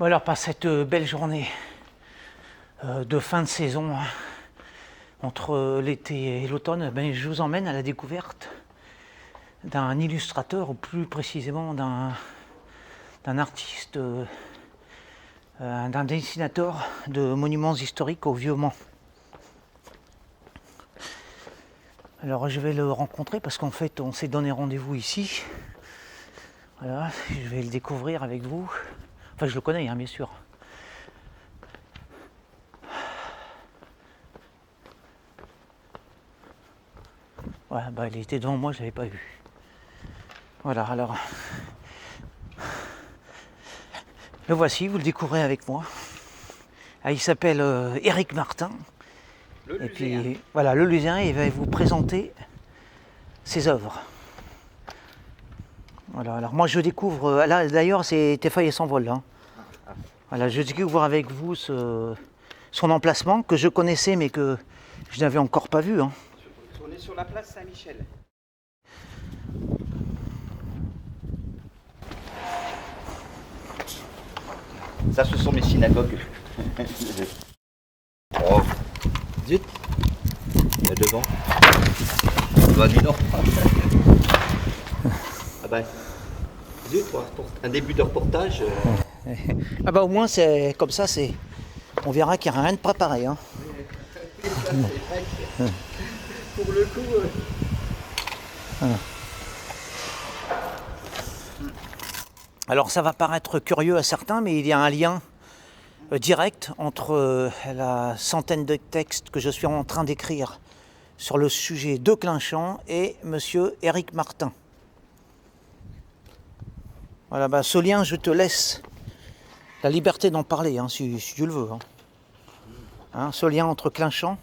Bon alors, par cette belle journée de fin de saison, hein, entre l'été et l'automne, je vous emmène à la découverte d'un illustrateur, ou plus précisément d'un artiste, d'un dessinateur de monuments historiques au Vieux-Mans. Alors je vais le rencontrer parce qu'en fait on s'est donné rendez-vous ici. Voilà, je vais le découvrir avec vous. Enfin je le connais hein, bien sûr. Ouais, il était devant moi, je l'avais pas vu. Voilà, alors le voici, vous le découvrez avec moi. Ah, il s'appelle Éric Martin. Et puis voilà, le Luséen, il va vous présenter ses œuvres. Voilà, alors moi je découvre, là d'ailleurs c'est Tes feuilles s'envolent. Hein. Voilà, je découvre avec vous son emplacement que je connaissais mais que je n'avais encore pas vu. Hein. On est sur la place Saint-Michel. Ça, ce sont mes synagogues. Oh, zut, il y a devant. Bah, dis donc. Ah bah, zut, pour un début de reportage. Ah bah au moins c'est comme ça, on verra qu'il n'y a rien de préparé. Hein. Ça, c'est vrai que, pour le coup. Alors ça va paraître curieux à certains, mais il y a un lien direct entre la centaine de textes que je suis en train d'écrire sur le sujet de Clinchamp et monsieur Éric Martin. Voilà, ce lien, je te laisse la liberté d'en parler, hein, si tu le veux. Hein, ce lien entre Clinchamp,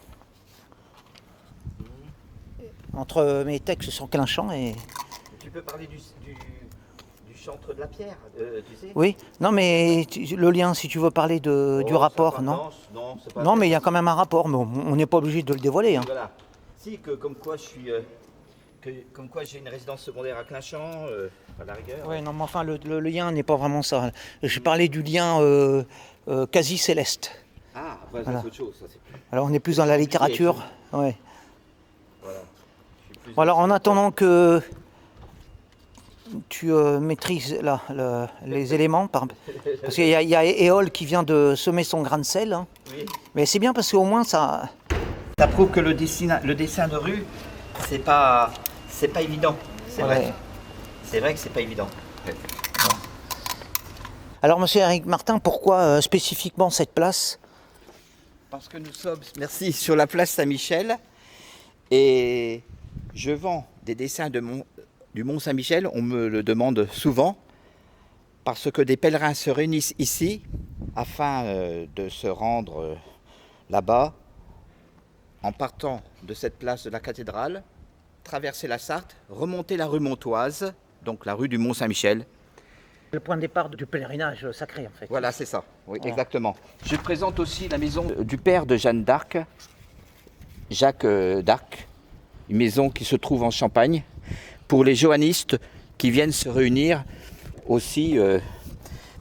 entre mes textes sur Clinchamp et... Tu peux parler du chantre de la pierre, tu sais. Oui, non mais le lien, si tu veux parler du rapport, non. Non, c'est pas non, mais il y a quand même un rapport, mais on n'est pas obligé de le dévoiler. Hein. Voilà. Si, comme quoi je suis... comme quoi j'ai une résidence secondaire à Clinchamp, à la rigueur. Oui, non, mais enfin, le lien n'est pas vraiment ça. Je parlais du lien quasi céleste. Ah, après, Voilà. c'est autre chose. Ça, c'est plus... Alors, on est plus dans la littérature. Ouais. Voilà. Alors, en attendant que tu maîtrises les éléments, parce qu'il y a Éole qui vient de semer son grain de sel. Hein. Oui. Mais c'est bien parce qu'au moins ça... Ça prouve que le dessin de rue, c'est pas évident. C'est vrai. C'est vrai que c'est pas évident. Ouais. Alors, monsieur Éric Martin, pourquoi spécifiquement cette place ? Parce que nous sommes, merci, sur la place Saint-Michel et je vends des dessins du Mont Saint-Michel, on me le demande souvent, parce que des pèlerins se réunissent ici afin de se rendre là-bas en partant de cette place de la cathédrale, traverser la Sarthe, remonter la rue Montoise, donc la rue du Mont Saint-Michel. Le point de départ du pèlerinage sacré, en fait. Voilà, c'est ça, oui, exactement. Je présente aussi la maison du père de Jeanne d'Arc, Jacques d'Arc, une maison qui se trouve en Champagne, pour les johannistes qui viennent se réunir aussi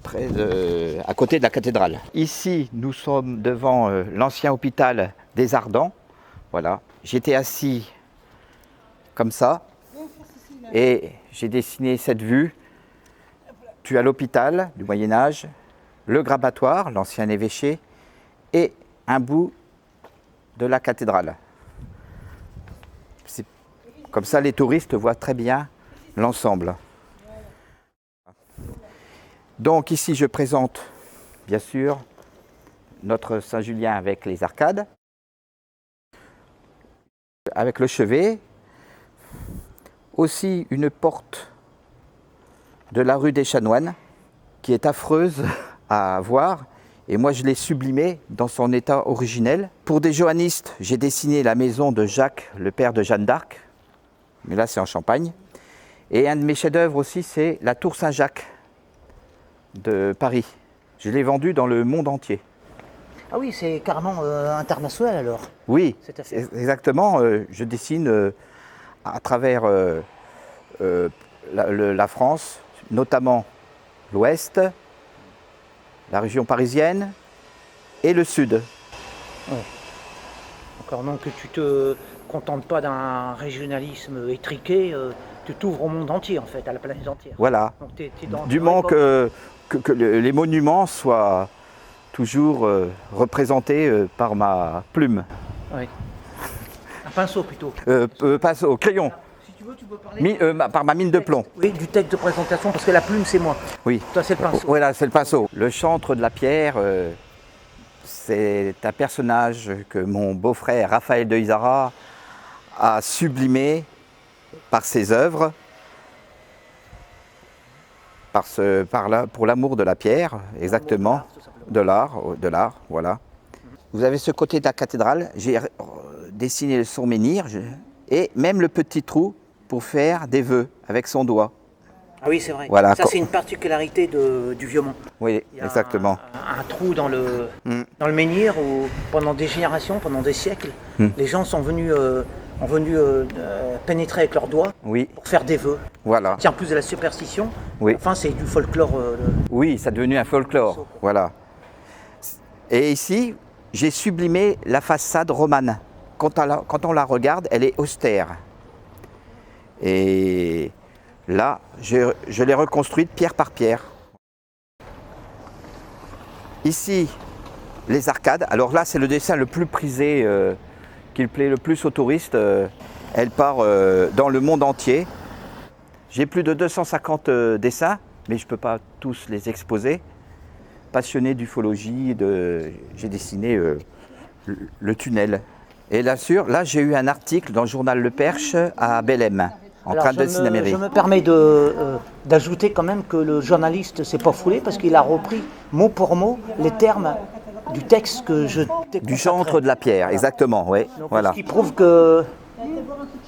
à côté de la cathédrale. Ici, nous sommes devant l'ancien hôpital des Ardents. Voilà, j'étais assis comme ça et j'ai dessiné cette vue. Tu as l'hôpital du Moyen-Âge, le grabatoire, l'ancien évêché, et un bout de la cathédrale. Comme ça, les touristes voient très bien l'ensemble. Donc ici, je présente, bien sûr, notre Saint-Julien avec les arcades, avec le chevet, aussi une porte de la rue des Chanoines, qui est affreuse à voir, et moi je l'ai sublimée dans son état originel. Pour des johannistes, j'ai dessiné la maison de Jacques, le père de Jeanne d'Arc, mais là c'est en Champagne. Et un de mes chefs-d'œuvre aussi, c'est la tour Saint-Jacques de Paris. Je l'ai vendue dans le monde entier. Ah oui, c'est carrément international alors. Oui, exactement. Je dessine à travers la France, notamment l'Ouest, la région parisienne et le sud. D'accord, donc tu te contentes pas d'un régionalisme étriqué, tu t'ouvres au monde entier en fait, à la planète entière. Voilà. Donc t'es Du moment que les monuments soient toujours représentés par ma plume. Oui. Un pinceau plutôt. Passe au crayon, Si tu veux, tu peux parler par ma mine de plomb. oui, du texte de présentation, parce que la plume c'est moi. Oui. Toi c'est le pinceau. Voilà, c'est le pinceau. Le chantre de la pierre, c'est un personnage que mon beau-frère Raphaël de Isara a sublimé par ses œuvres, pour l'amour de la pierre, exactement, de l'art, voilà. Vous avez ce côté de la cathédrale, j'ai dessiné son menhir et même le petit trou pour faire des vœux avec son doigt. Ah oui, c'est vrai. Voilà. Ça c'est une particularité du Vieux-Mont. Oui, Il y a exactement. un trou dans le menhir où pendant des générations, pendant des siècles, les gens sont venus pénétrer avec leurs doigts Oui, pour faire des vœux. voilà. Tiens, en plus de la superstition, Oui. enfin c'est du folklore. Oui, ça est devenu un folklore. Voilà. Et ici, j'ai sublimé la façade romane. Quand on la regarde, elle est austère. Et là, je l'ai reconstruite pierre par pierre. Ici, les arcades. Alors là, c'est le dessin le plus prisé, qui plaît le plus aux touristes. Elle part dans le monde entier. J'ai plus de 250 dessins, mais je ne peux pas tous les exposer. Passionné d'ufologie, j'ai dessiné le tunnel. Et là, j'ai eu un article dans le journal Le Perche à Belém, en train de dessiner la mairie. Je me permets d'ajouter quand même que le journaliste s'est pas foulé parce qu'il a repris mot pour mot les termes du texte que je t'ai Du consacré. chantre de la pierre, exactement, oui. Donc, Voilà. ce qui prouve que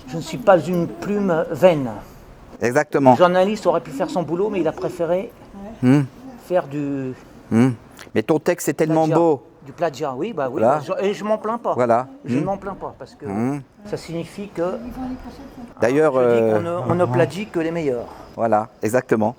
je ne suis pas une plume vaine. Exactement. Le journaliste aurait pu faire son boulot, mais il a préféré faire du Mais ton texte est tellement plagiat. beau. Du plagiat, oui, bah oui. Voilà. Et je m'en plains pas. Voilà. Je ne m'en plains pas parce que ça signifie que D'ailleurs, on ne plagie que les meilleurs. voilà, exactement.